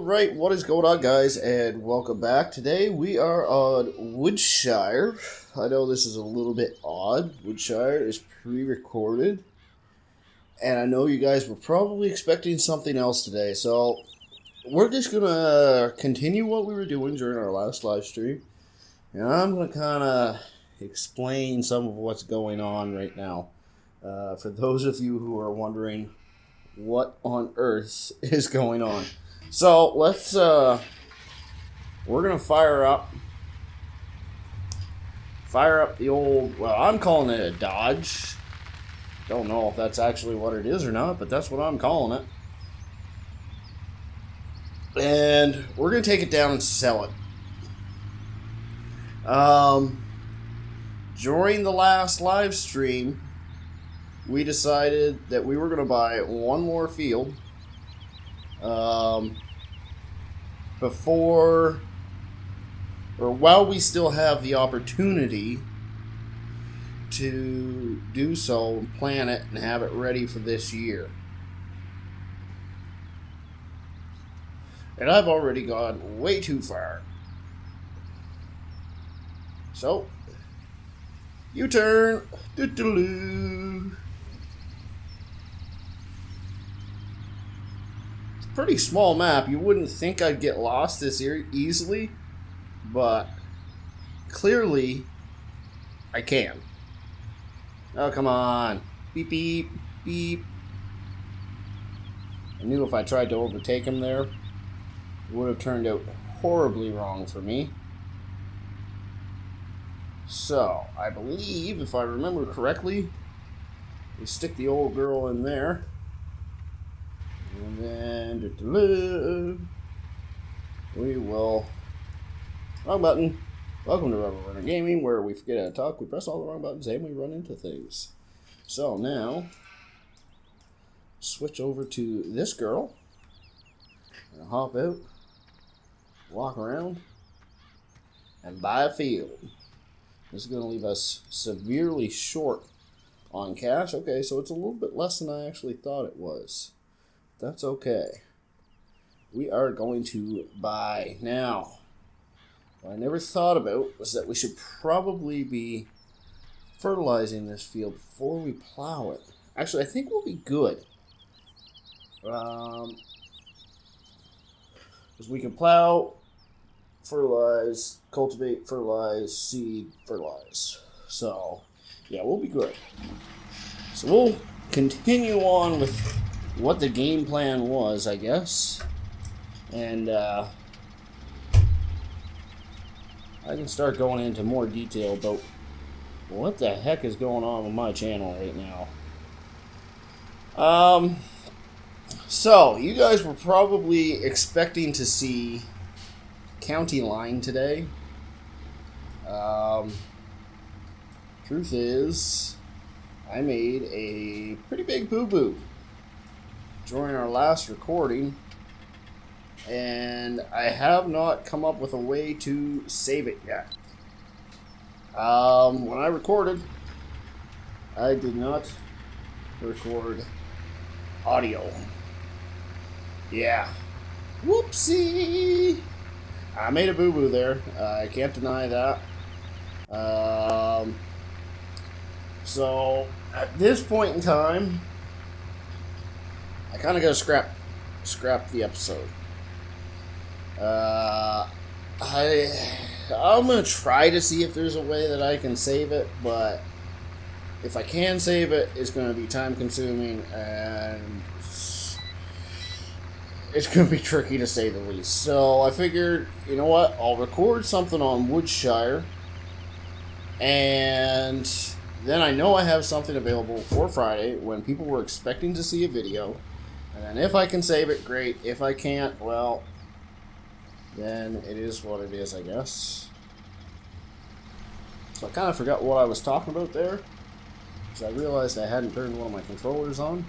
Alright, what is going on, guys, and welcome back. Today we are on Woodshire. I know this is a little bit odd. Woodshire is pre-recorded, and I know you guys were probably expecting something else today, so we're just going to continue what we were doing during our last live stream, and I'm going to kind of explain some of what's going on right now. For those of you who are wondering what on earth is going on. So let's we're gonna fire up the old, well, I'm calling it a Dodge. Don't know if that's actually what it is or not, but that's what I'm calling it. And we're gonna take it down and sell it. During the last live stream, we decided that we were gonna buy one more field before, or while we still have the opportunity to do so and plan it and have it ready for this year. And I've already gone way too far. So, U-turn. Doo-doo-doo. Pretty small map. You wouldn't think I'd get lost this easily, but clearly I can. Oh, come on. Beep, beep, beep. I knew if I tried to overtake him there, it would have turned out horribly wrong for me. So, I believe, if I remember correctly, we stick the old girl in there. And then we will. Wrong button. Welcome to Rubber Runner Gaming, where we forget how to talk, we press all the wrong buttons, and we run into things. So now, switch over to this girl. And hop out, walk around, and buy a field. This is going to leave us severely short on cash. Okay, so it's a little bit less than I actually thought it was. That's okay. We are going to buy now. What I never thought about was that we should probably be fertilizing this field before we plow it. Actually, I think we'll be good. Because we can plow, fertilize, cultivate, fertilize, seed, fertilize. So, yeah, we'll be good. So we'll continue on with what the game plan was, I guess. And I can start going into more detail about what the heck is going on with my channel right now. So, you guys were probably expecting to see County Line today. Truth is, I made a pretty big boo-boo during our last recording, and I have not come up with a way to save it yet. When I recorded, I did not record audio. Yeah. Whoopsie! I made a boo-boo there. I can't deny that. So, at this point in time, I kind of got to scrap the episode. I'm going to try to see if there's a way that I can save it, but if I can save it, it's going to be time consuming, and it's going to be tricky to say the least. So I figured, you know what, I'll record something on Woodshire, and then I know I have something available for Friday when people were expecting to see a video. And then if I can save it, great. If I can't, well, then it is what it is, I guess. So I kind of forgot what I was talking about there, because I realized I hadn't turned one of my controllers on.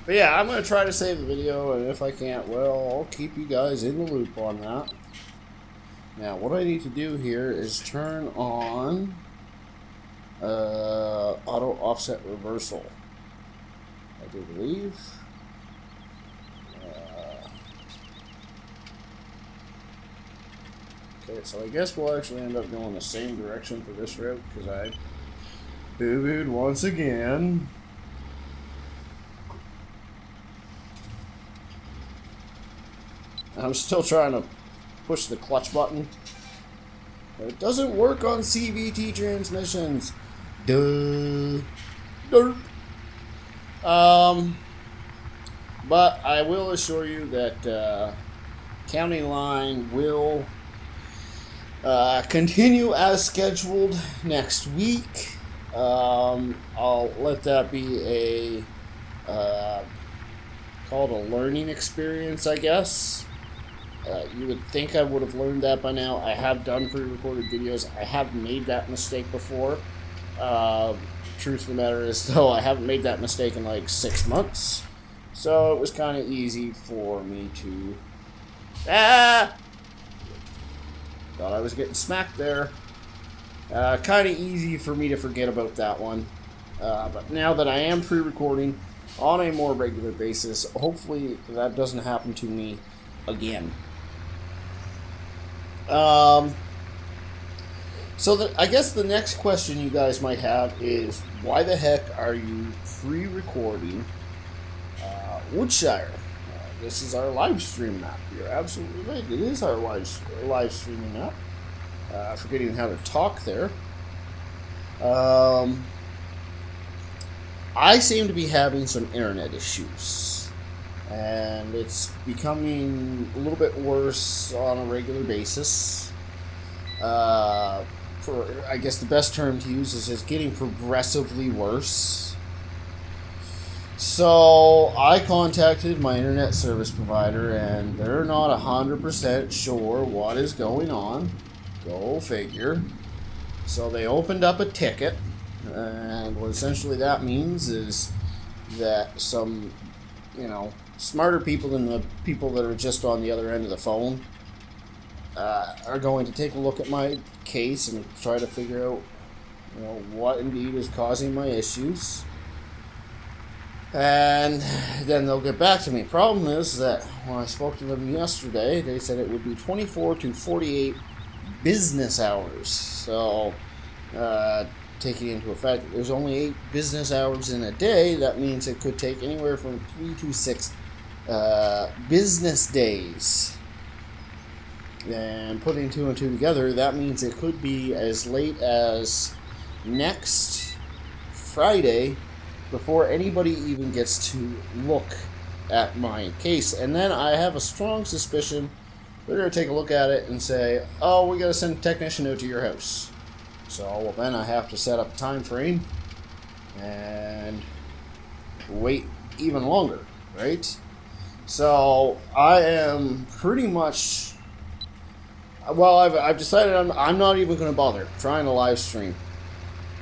But yeah, I'm going to try to save the video, and if I can't, well, I'll keep you guys in the loop on that. Now, what I need to do here is turn on auto offset reversal. I do believe. Okay, so I guess we'll actually end up going the same direction for this route, because I boo-booed once again. I'm still trying to push the clutch button. It doesn't work on CVT transmissions. Duh. Derp. But I will assure you that County Line will continue as scheduled next week. I'll let that be a called a learning experience, I guess. You would think I would have learned that by now. I have done pre-recorded videos. I have made that mistake before. Truth of the matter is, though, I haven't made that mistake in like 6 months. So it was kind of easy for me to... Thought I was getting smacked there. Kind of easy for me to forget about that one. But now that I am pre-recording on a more regular basis, hopefully that doesn't happen to me again. So I guess the next question you guys might have is, why the heck are you pre-recording Woodshire? This is our live stream map. You're absolutely right. It is our live streaming map. Forgetting how to talk there. I seem to be having some internet issues, and it's becoming a little bit worse on a regular basis. I guess the best term to use is it's getting progressively worse. So I contacted my internet service provider, and they're not 100% sure what is going on. Go figure. So they opened up a ticket, and what essentially that means is that some, smarter people than the people that are just on the other end of the phone are going to take a look at my case and try to figure out, what indeed is causing my issues. And then they'll get back to me. Problem is that when I spoke to them yesterday, they said it would be 24 to 48 business hours. So, taking into effect that there's only 8 business hours in a day, that means it could take anywhere from 3 to 6 business days. And putting 2 and 2 together, that means it could be as late as next Friday before anybody even gets to look at my case. And then I have a strong suspicion they're going to take a look at it and say, oh, we got to send a technician out to your house. So, well, then I have to set up a time frame and wait even longer, right? So I am pretty much... Well, I've decided I'm not even going to bother trying to live stream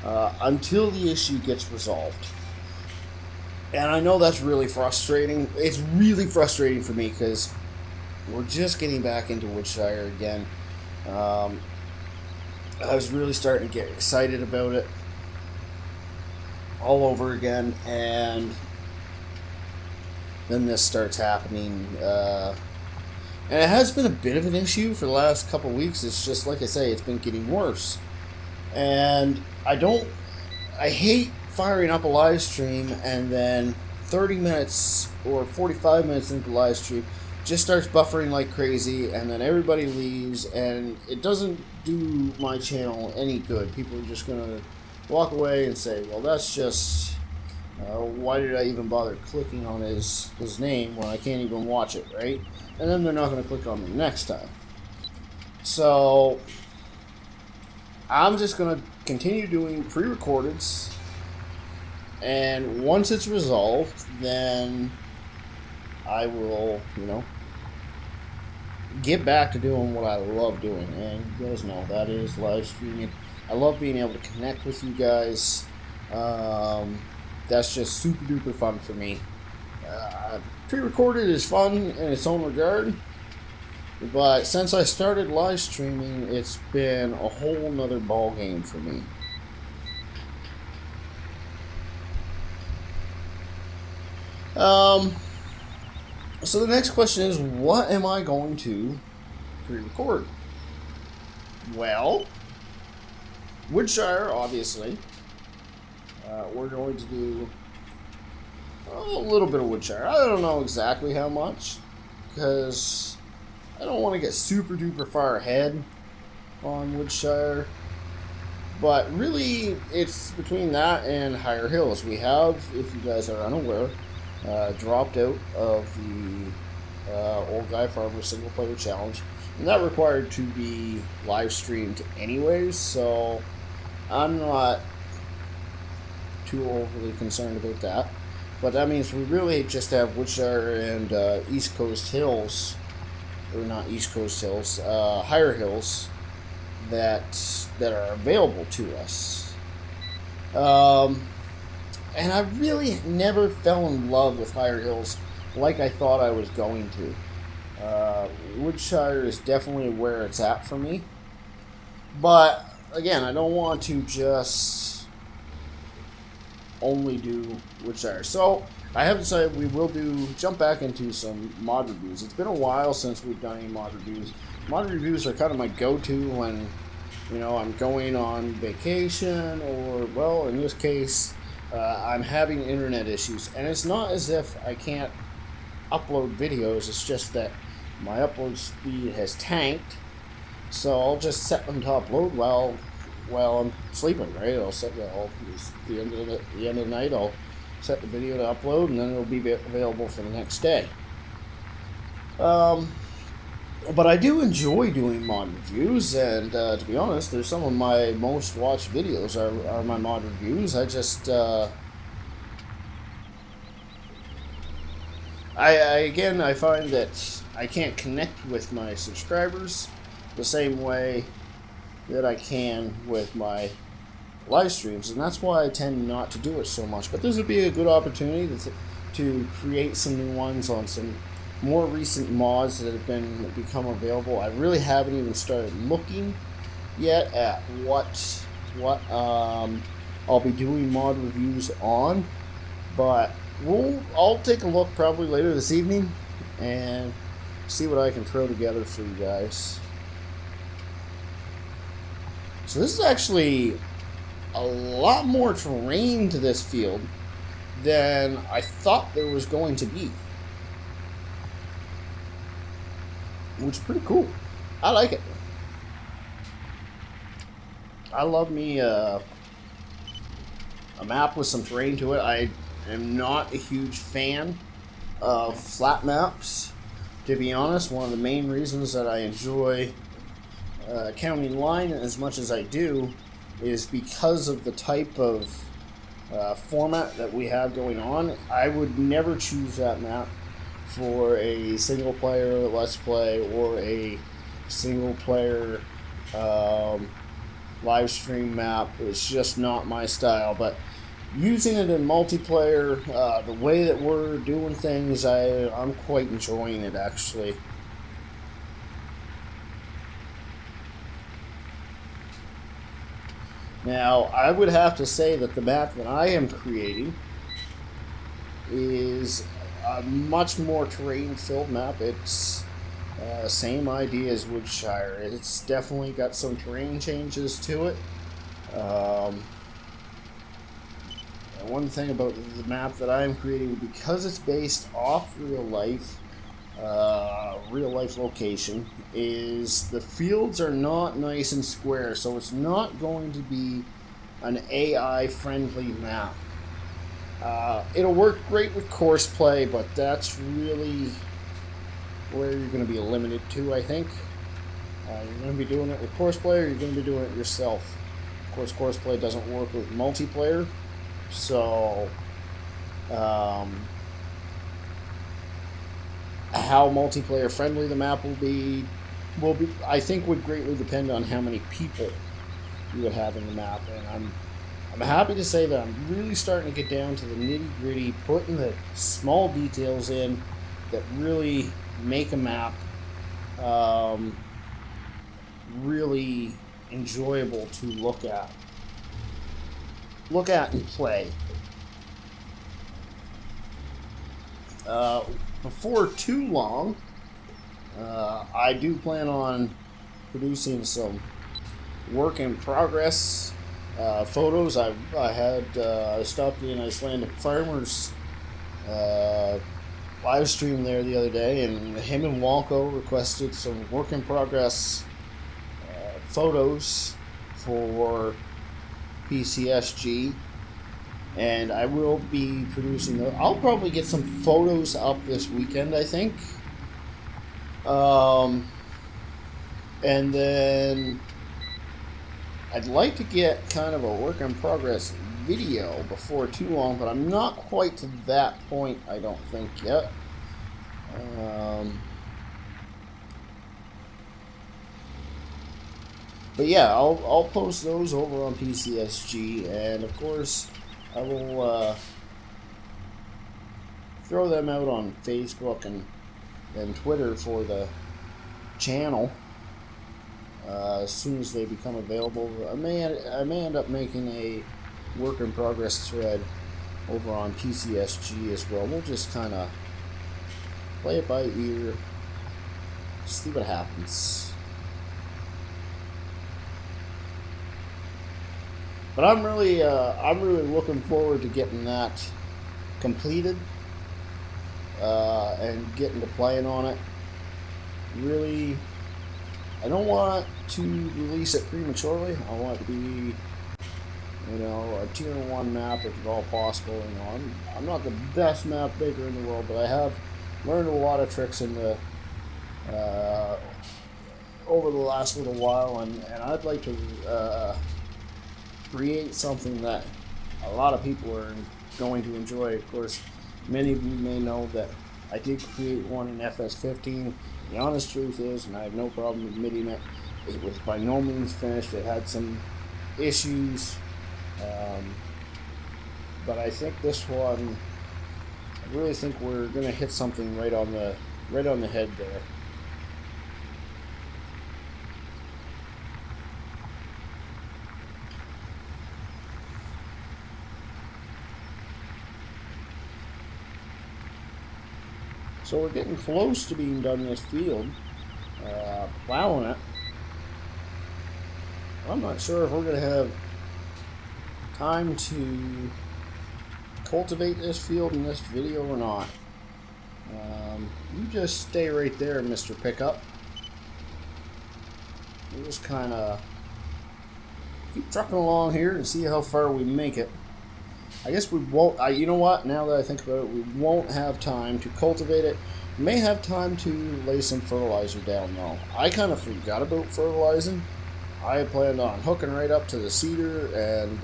until the issue gets resolved. And I know that's really frustrating. It's really frustrating for me because we're just getting back into Woodshire again. I was really starting to get excited about it all over again, and then this starts happening. And it has been a bit of an issue for the last couple of weeks. It's just, like I say, it's been getting worse. And I hate firing up a live stream and then 30 minutes or 45 minutes into the live stream just starts buffering like crazy, and then everybody leaves, and it doesn't do my channel any good. People are just going to walk away and say, well, that's just... why did I even bother clicking on his name when I can't even watch it, right? And then they're not going to click on me next time. So I'm just going to continue doing pre-recordeds, and once it's resolved, then I will, get back to doing what I love doing. And you guys know that is live streaming. I love being able to connect with you guys. That's just super duper fun for me. Pre-recorded is fun in its own regard, but since I started live streaming, it's been a whole nother ball game for me. So the next question is, what am I going to pre-record? Well, Woodshire, obviously. We're going to do a little bit of Woodshire. I don't know exactly how much, because I don't want to get super duper far ahead on Woodshire. But really, it's between that and Higher Hills. We have, if you guys are unaware, dropped out of the Old Guy Farmer single player challenge. And that required to be live streamed anyways, so I'm not too overly concerned about that. But that means we really just have Woodshire and East Coast Hills, or not East Coast Hills, Higher Hills that are available to us. And I really never fell in love with Higher Hills like I thought I was going to. Woodshire is definitely where it's at for me. But, again, I don't want to just only do Woodshire. So, I have decided we will jump back into some mod reviews. It's been a while since we've done any mod reviews. Mod reviews are kind of my go-to when, I'm going on vacation or, well, in this case, I'm having internet issues. And it's not as if I can't upload videos, it's just that my upload speed has tanked, so I'll just set them to upload while I'm sleeping, right? The end of the night, I'll set the video to upload, and then it'll be available for the next day. But I do enjoy doing mod reviews, and to be honest, there's some of my most watched videos are my mod reviews. I find that I can't connect with my subscribers the same way that I can with my live streams, and that's why I tend not to do it so much. But this would be a good opportunity to create some new ones on some more recent mods that have become available. I really haven't even started looking yet at what I'll be doing mod reviews on, but I'll take a look probably later this evening and see what I can throw together for you guys. So this is actually a lot more terrain to this field than I thought there was going to be, which is pretty cool. I like it. I love me a map with some terrain to it. I am not a huge fan of flat maps, to be honest. One of the main reasons that I enjoy County Line as much as I do is because of the type of format that we have going on. I would never choose that map for a single player let's play or a single player live stream map. It's just not my style. But using it in multiplayer, the way that we're doing things, I'm quite enjoying it, actually. Now, I would have to say that the map that I am creating is a much more terrain-filled map. It's same idea as Woodshire. It's definitely got some terrain changes to it. One thing about the map that I'm creating, because it's based off real life location, is the fields are not nice and square, so it's not going to be an AI friendly map. It'll work great with course play, but that's really where you're going to be limited to, I think. You're going to be doing it with course play, or you're going to be doing it yourself. Of course, course play doesn't work with multiplayer, so how multiplayer friendly the map will be, I think, would greatly depend on how many people you would have in the map. And I'm happy to say that I'm really starting to get down to the nitty gritty, putting the small details in that really make a map really enjoyable to look at and play. Before too long, I do plan on producing some work in progress photos. I stopped in Icelandic Farmers live stream there the other day, and him and Walko requested some work in progress photos for PCSG, and I will be producing those. I'll probably get some photos up this weekend, I think. And then I'd like to get kind of a work in progress video before too long, but I'm not quite to that point, I don't think, yet. But yeah, I'll post those over on PCSG, and of course I will throw them out on Facebook and Twitter for the channel as soon as they become available. I may end up making a work in progress thread over on PCSG as well. We'll just kind of play it by ear, see what happens. But I'm really looking forward to getting that completed and getting to playing on it. Really, I don't want to release it prematurely. I want it to be, a tier 1 map if at all possible. I'm not the best map maker in the world, but I have learned a lot of tricks in the over the last little while, and I'd like to create something that a lot of people are going to enjoy. Of course, many of you may know that I did create one in FS15. The honest truth is, and I have no problem admitting it, it was by no means finished. It had some issues, but I think this one, I really think we're going to hit something right on the head there. So we're getting close to being done in this field, plowing it. I'm not sure if we're going to have time to cultivate this field in this video or not. You just stay right there, Mr. Pickup. We'll just kind of keep trucking along here and see how far we make it. I guess we won't, you know what, now that I think about it, we won't have time to cultivate it. We may have time to lay some fertilizer down though. I kind of forgot about fertilizing. I had planned on hooking right up to the cedar and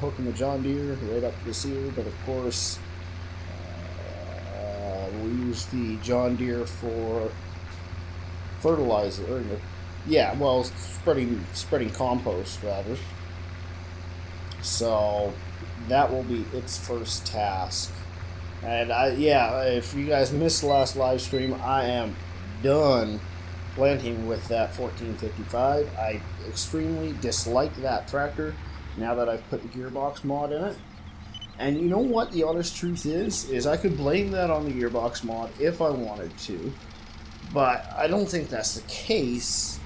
hooking the John Deere right up to the cedar, but of course we'll use the John Deere for fertilizer, spreading compost rather. So that will be its first task. And if you guys missed the last live stream, I am done planting with that 1455. I extremely dislike that tractor now that I've put the gearbox mod in it. And you know what the honest truth is I could blame that on the gearbox mod if I wanted to, but I don't think that's the case.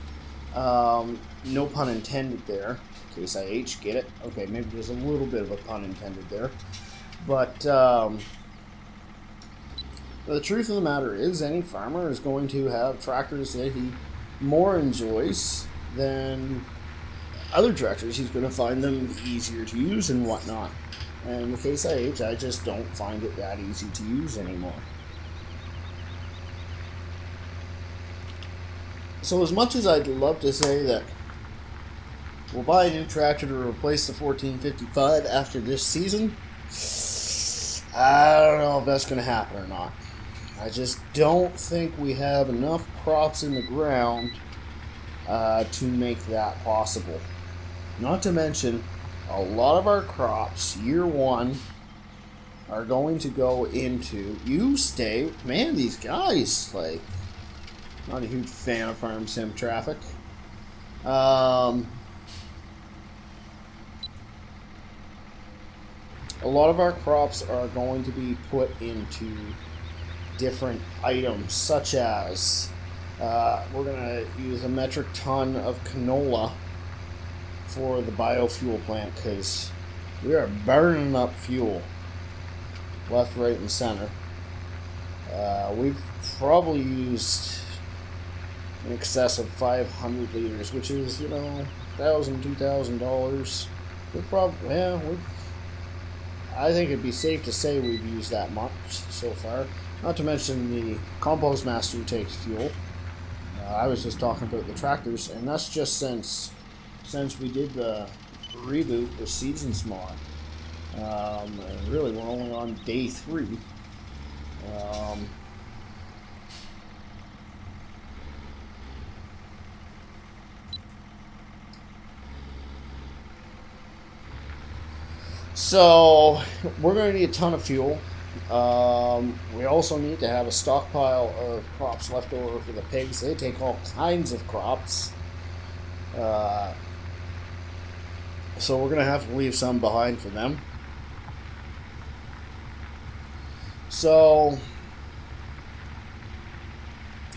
No pun intended there. Case IH, get it? Okay, maybe there's a little bit of a pun intended there. But the truth of the matter is, any farmer is going to have tractors that he more enjoys than other tractors. He's going to find them easier to use and whatnot. And in the case IH, I just don't find it that easy to use anymore. So as much as I'd love to say that we'll buy a new tractor to replace the 1455 after this season, I don't know if that's going to happen or not. I just don't think we have enough crops in the ground to make that possible. Not to mention, a lot of our crops, year one, are going to go into, these guys, not a huge fan of farm sim traffic. A lot of our crops are going to be put into different items, such as we're going to use a metric ton of canola for the biofuel plant, because we are burning up fuel left, right, and center. We've probably used in excess of 500 liters, which is, you know, $1,000, $2,000. I think it'd be safe to say we've used that much so far. Not to mention the compost master takes fuel. I was just talking about the tractors, and that's just since we did the reboot with Seeds and Small. And really, we're only on day 3. So we're going to need a ton of fuel. We also need to have a stockpile of crops left over for the pigs. They take all kinds of crops. So we're going to have to leave some behind for them. So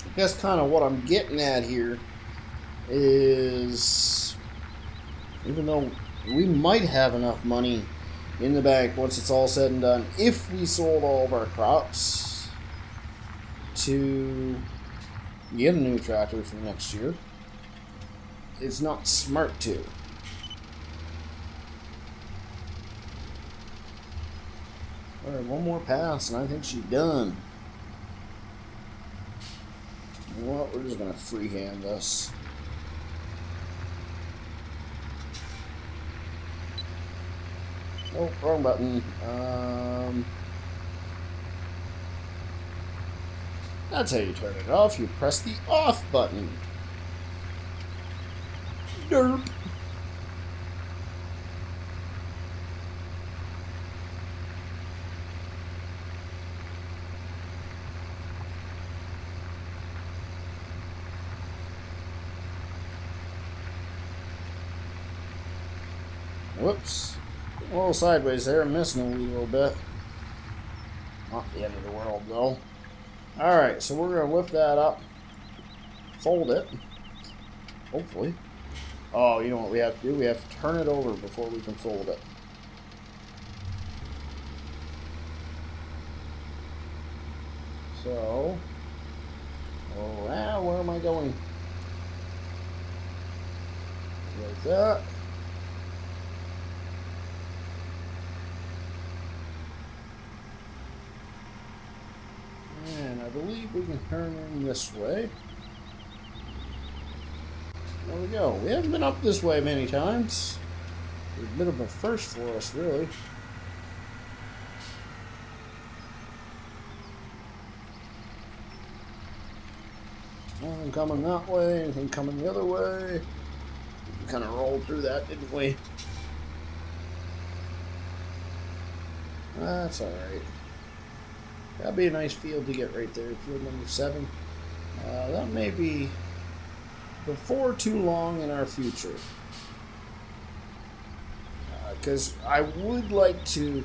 I guess kind of what I'm getting at here is, even though we might have enough money in the bank once it's all said and done, if we sold all of our crops, to get a new tractor for next year, it's not smart to. Alright, one more pass and I think she's done. You know what, we're just going to freehand this. Oh, wrong button. That's how you turn it off. You press the off button. Derp. Whoops. A little sideways there, missing a wee little bit. Not the end of the world, though. Alright, so we're going to lift that up, fold it, hopefully. Oh, you know what we have to do? We have to turn it over before we can fold it. So, where am I going? Like that. And I believe we can turn in this way. There we go. We haven't been up this way many times. It's a bit of a first for us, really. Nothing coming that way, anything coming the other way. We kind of rolled through that, didn't we? That's alright. That'd be a nice field to get right there, field number 7. That may be before too long in our future. Because I would like to,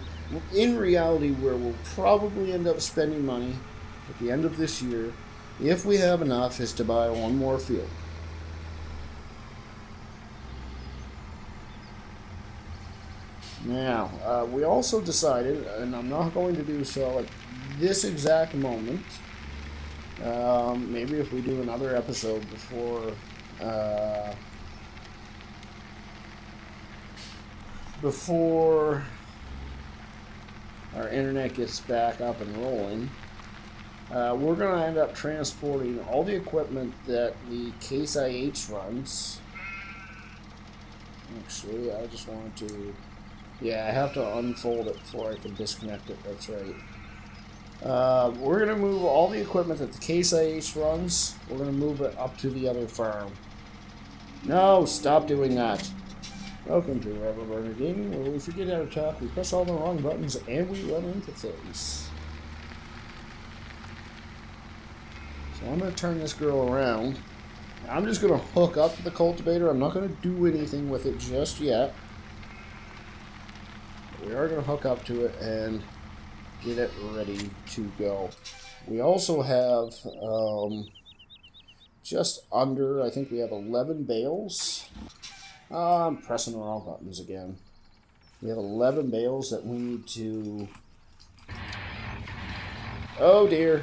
in reality, where we'll probably end up spending money at the end of this year, if we have enough, is to buy one more field. Now, we also decided, and I'm not going to do so at this exact moment, maybe if we do another episode before our internet gets back up and rolling, we're going to end up transporting all the equipment that the Case IH runs. Actually, I just wanted to... Yeah, I have to unfold it before I can disconnect it, that's right. We're going to move all the equipment that the Case IH runs, we're going to move it up to the other farm. No, stop doing that. Welcome to Rubber Burner Gaming, where we forget how to talk, we press all the wrong buttons, and we run into things. So I'm going to turn this girl around. I'm just going to hook up the cultivator. I'm not going to do anything with it just yet. We are going to hook up to it and get it ready to go. We also have just under, I think we have 11 bales I'm pressing the wrong buttons again. We have 11 bales that we need to... Oh dear.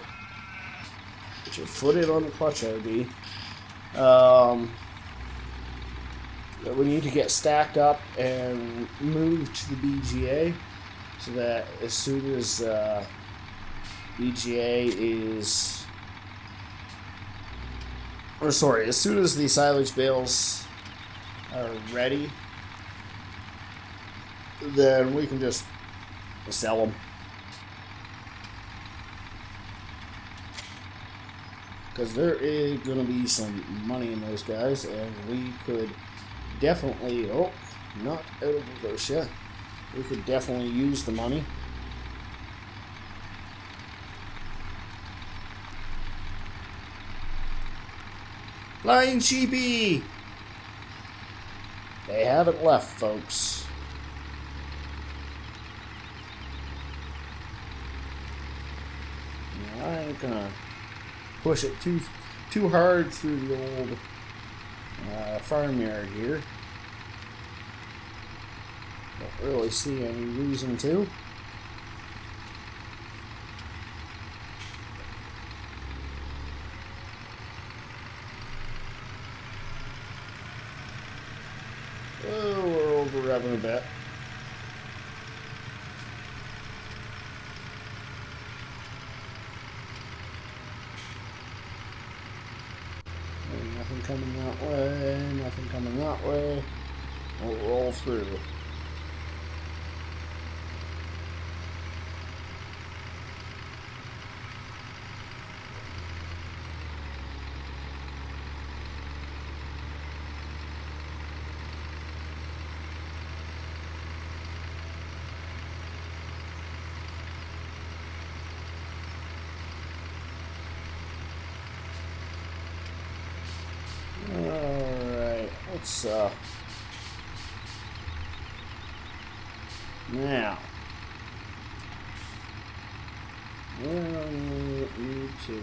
Put your foot in on the clutch, RB. That we need to get stacked up and moved to the BGA so that as soon as BGA is... Or sorry, as soon as the silage bales are ready, then we can just sell them. Because there is going to be some money in those guys, and we could definitely... Oh, not out of Woodshire. We could definitely use the money. Flying sheepy! They haven't left, folks. Now, I ain't gonna push it too hard through the old farmyard here. Don't really see any reason to. Oh, we're over-revving a bit. Nothing coming that way, nothing coming that way. We'll roll through. Alright, let's now we need to...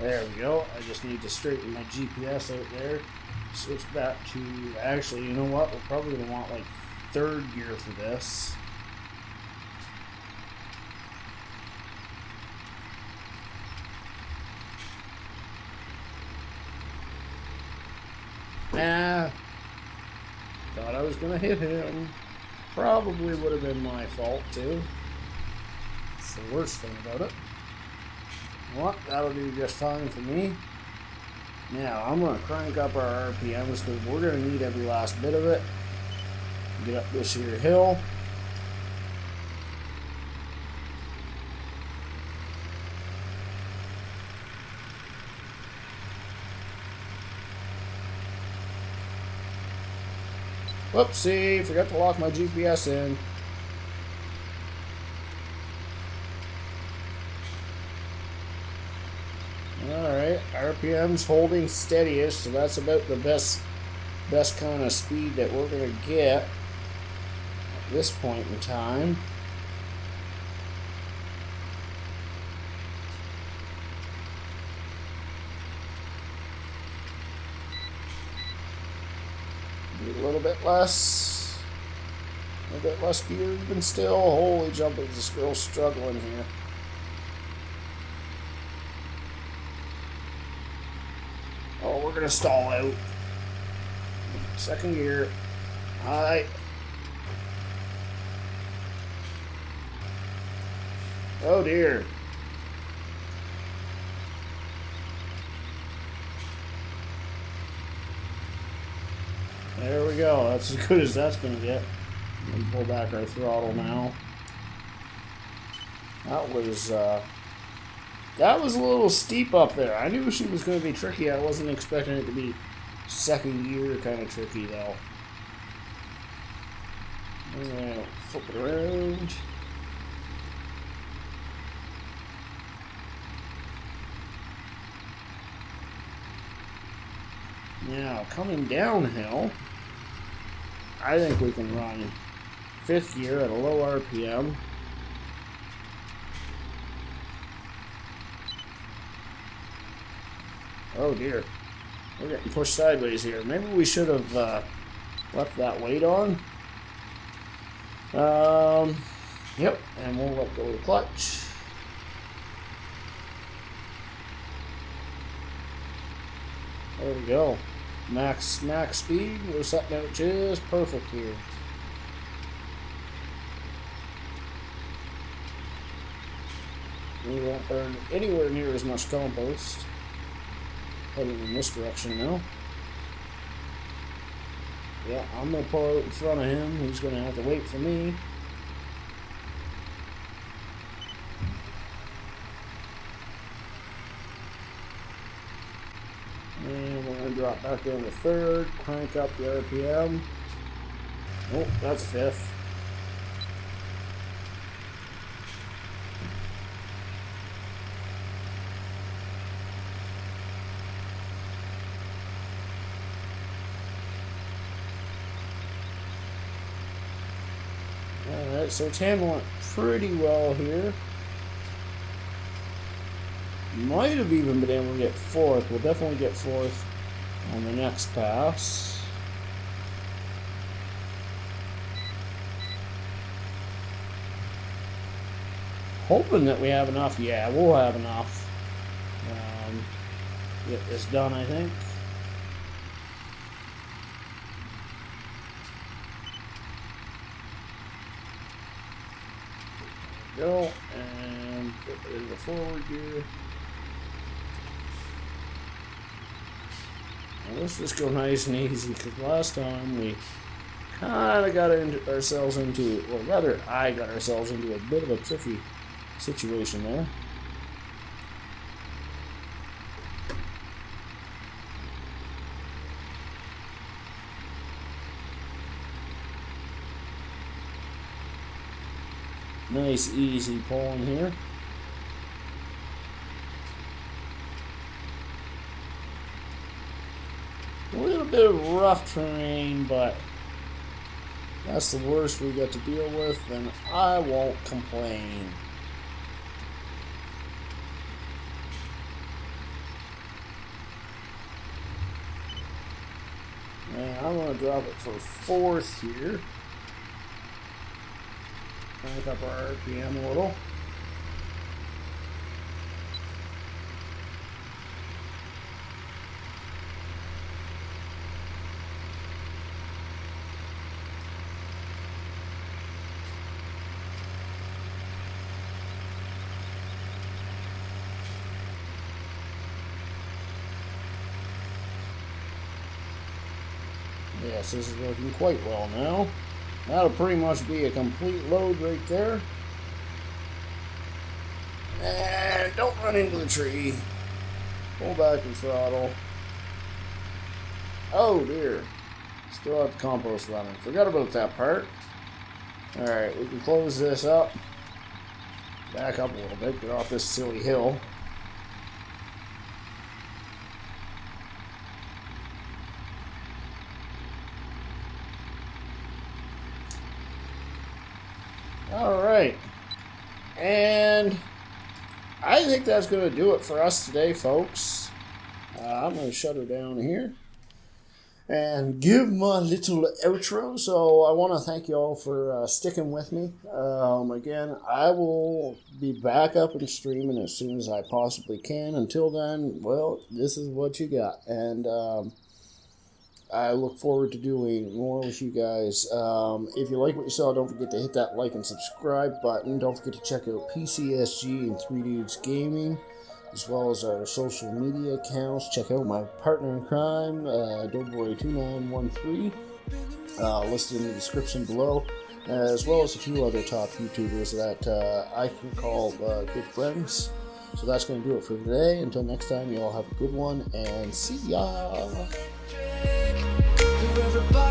There we go. I just need to straighten my GPS out there. Switch back to... Actually, you know what? We're probably going to want like third gear for this. Thought I was gonna hit him. Probably would have been my fault too. It's the worst thing about it. Well, that'll do just fine for me. Now, I'm gonna crank up our RPMs because we're gonna need every last bit of it. Get up this here hill. Whoopsie, forgot to lock my GPS in. Alright, RPM's holding steady-ish, so that's about the best kind of speed that we're going to get at this point in time. A little bit less gear even still. Holy jumping, this girl's struggling here. Oh, we're gonna stall out. Second gear. Hi. Oh dear. There we go. That's as good as that's going to get. We pull back our throttle now. That was a little steep up there. I knew she was going to be tricky. I wasn't expecting it to be second gear kind of tricky though. Flip it around. Now, coming downhill, I think we can run fifth gear at a low RPM. Oh dear. We're getting pushed sideways here. Maybe we should have left that weight on. Yep, and we'll let go of the clutch. There we go. Max speed. We're setting out just perfect here. We won't burn anywhere near as much compost. Heading in this direction now. Yeah, I'm going to pull out in front of him. He's going to have to wait for me. And we're going to drop back down to third. Crank up the RPM. Oh, that's fifth. Alright, so it's handling pretty well here. Might have even been able to get fourth. We'll definitely get fourth on the next pass. Hoping that we have enough. Yeah, we'll have enough. Get this done, I think. Go and flip it into the forward gear. Well, let's just go nice and easy, because last time we kind of got ourselves into, well, rather I got ourselves into a bit of a tricky situation there. Nice easy pulling here. A little bit of rough terrain, but that's the worst we got to deal with, and I won't complain. And I'm going to drop it for fourth here. Crank up our RPM a little. Yes, this is working quite well now. That'll pretty much be a complete load right there. And don't run into the tree. Pull back and throttle. Oh dear. Still have the compost running. Forgot about that part. Alright, we can close this up. Back up a little bit. Get off this silly hill. Alright, and I think that's going to do it for us today, folks. I'm going to shut her down here and give my little outro. So I want to thank you all for sticking with me. Again, I will be back up and streaming as soon as I possibly can. Until then, well, this is what you got. And I look forward to doing more with you guys. If you like what you saw, don't forget to hit that like and subscribe button. Don't forget to check out PCSG and 3 Dudes Gaming, as well as our social media accounts. Check out my partner in crime, Doughboy2913, listed in the description below, as well as a few other top YouTubers that I can call good friends. So that's going to do it for today. Until next time, you all have a good one, and see ya! Everybody